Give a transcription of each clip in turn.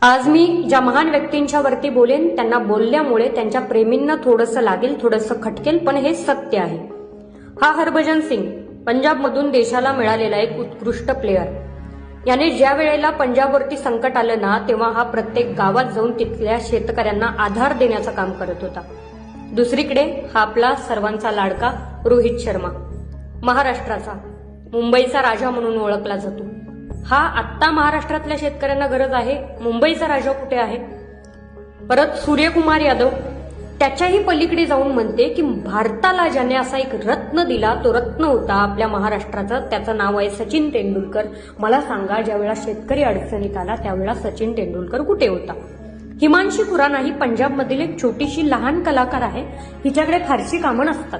आज मी ज्या महान व्यक्तींच्या वरती बोलेन त्यांना बोलल्यामुळे त्यांच्या प्रेमींना थोडंसं लागेल, थोडंसं खटकेल, पण हे सत्य आहे. हा हरभजन सिंग पंजाबमधून देशाला मिळालेला एक उत्कृष्ट प्लेअर. याने ज्या वेळेला पंजाबवरती संकट आलं ना, तेव्हा हा प्रत्येक गावात जाऊन तिथल्या शेतकऱ्यांना आधार देण्याचं काम करत होता. दुसरीकडे हा आपला सर्वांचा लाडका रोहित शर्मा, महाराष्ट्राचा मुंबईचा राजा म्हणून ओळखला जातो. हा आत्ता महाराष्ट्रातल्या शेतकऱ्यांना गरज आहे. मुंबईचा राजा कुठे आहे? परत सूर्यकुमार यादव त्याच्याही पलीकडे जाऊन म्हणते की भारताला ज्याने असा एक रत्न दिला, तो रत्न होता आपल्या महाराष्ट्राचा, त्याचं नाव आहे सचिन तेंडुलकर. मला सांगा, ज्यावेळेला शेतकरी अडचणीत आला त्यावेळेला सचिन तेंडुलकर कुठे होता? हिमांशी खुराना ही पंजाबमधील एक छोटीशी लहान कलाकार आहे. हिच्याकडे फारशी कामं नसतात,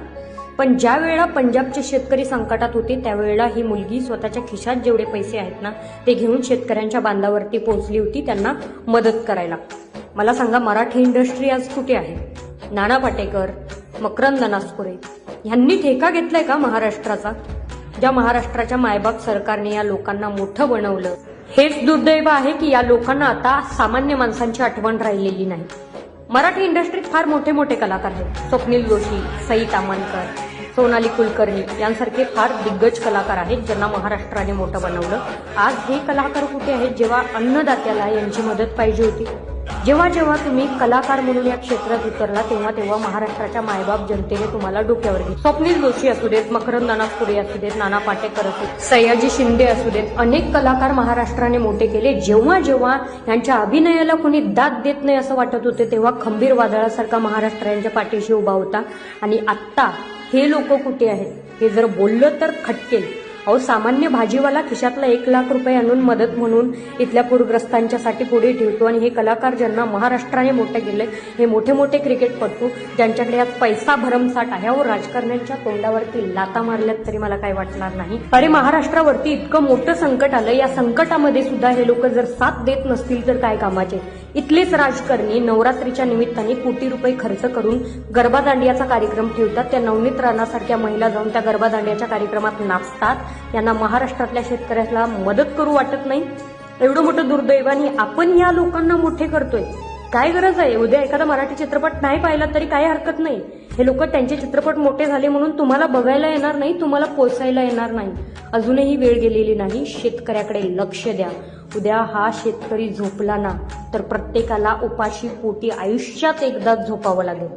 पण ज्या वेळेला पंजाबचे शेतकरी संकटात होते त्यावेळेला ही मुलगी स्वतःच्या खिशात जेवढे पैसे आहेत ना, ते घेऊन शेतकऱ्यांच्या बांधावरती पोहोचली होती त्यांना मदत करायला. मला सांगा, मराठी इंडस्ट्री आज कुठे आहे? नाना पाटेकर, मकरंद नासपुरे यांनी ठेका घेतलाय का महाराष्ट्राचा? ज्या महाराष्ट्राच्या मायबाप सरकारने या लोकांना मोठं बनवलं, हेच दुर्दैव आहे की या लोकांना आता सामान्य माणसांची आठवण राहिलेली नाही. मराठी इंडस्ट्रीत फार मोठे मोठे कलाकार आहेत. स्वप्नील जोशी, सई तामणकर, सोनाली कुलकर्णी यांसारखे फार दिग्गज कलाकार आहेत ज्यांना महाराष्ट्राने मोठं बनवलं. आज हे कलाकार कुठे आहेत जेव्हा अन्नदात्याला यांची मदत पाहिजे होती? जेव्हा जेव्हा तुम्ही कलाकार म्हणून या क्षेत्रात उतरला तेव्हा तेव्हा महाराष्ट्राच्या मायबाप जनतेने तुम्हाला डोक्यावर घेतलं. स्वप्नील जोशी असू देत, मकरंद नासपुरे असू देत, नाना पाटेकर असू देत, सयाजी शिंदे असू देत, अनेक कलाकार महाराष्ट्राने मोठे केले. जेव्हा जेव्हा यांच्या अभिनयाला कोणी दाद देत नाही असं वाटत होते तेव्हा खंबीर वादळासारखा महाराष्ट्र यांच्या पाठीशी उभा होता. आणि आत्ता हे लोक कुठे आहेत? हे जर बोललं तर खटकेल. अहो, सामान्य भाजीवाला खिशातला 1 लाख रुपये आणून मदत म्हणून इथल्या पूरग्रस्तांच्यासाठी पुढे ठेवतो. आणि हे कलाकार ज्यांना महाराष्ट्राने मोठं केलंय, हे मोठे मोठे क्रिकेटपटू ज्यांच्याकडे आज पैसा भरमसाठ आहे, अहो राजकारण्यांच्या तोंडावरती लाता मारल्यात तरी मला काय वाटणार नाही. अरे, महाराष्ट्रावरती इतकं मोठं संकट आलं, या संकटामध्ये सुद्धा हे लोक जर साथ देत नसतील तर काय कामाचे? इथलेच राजकारणी नवरात्रीच्या निमित्ताने कोटी रुपये खर्च करून गरबा दांडियाचा कार्यक्रम ठेवतात. त्या नवनीत राणासारख्या महिला जाऊन त्या गरबा दांडियाच्या कार्यक्रमात नाचतात. यांना महाराष्ट्रातल्या शेतकऱ्याला मदत करू वाटत नाही? एवढं मोठं दुर्दैवाने आपण या लोकांना मोठे करतोय. काय गरज आहे? उद्या एखादा मराठी चित्रपट नाही पाहिला तरी काही हरकत नाही. हे लोक त्यांचे चित्रपट मोठे झाले म्हणून तुम्हाला बघायला येणार नाही, तुम्हाला पोसायला येणार नाही. अजूनही वेळ गेलेली नाही. शेतकऱ्याकडे लक्ष द्या. उद्या हा शेतकरी झोपला ना तर प्रत्येकाला उपाशी पोटी आयुष्यात एकदाच झोपावं लागेल.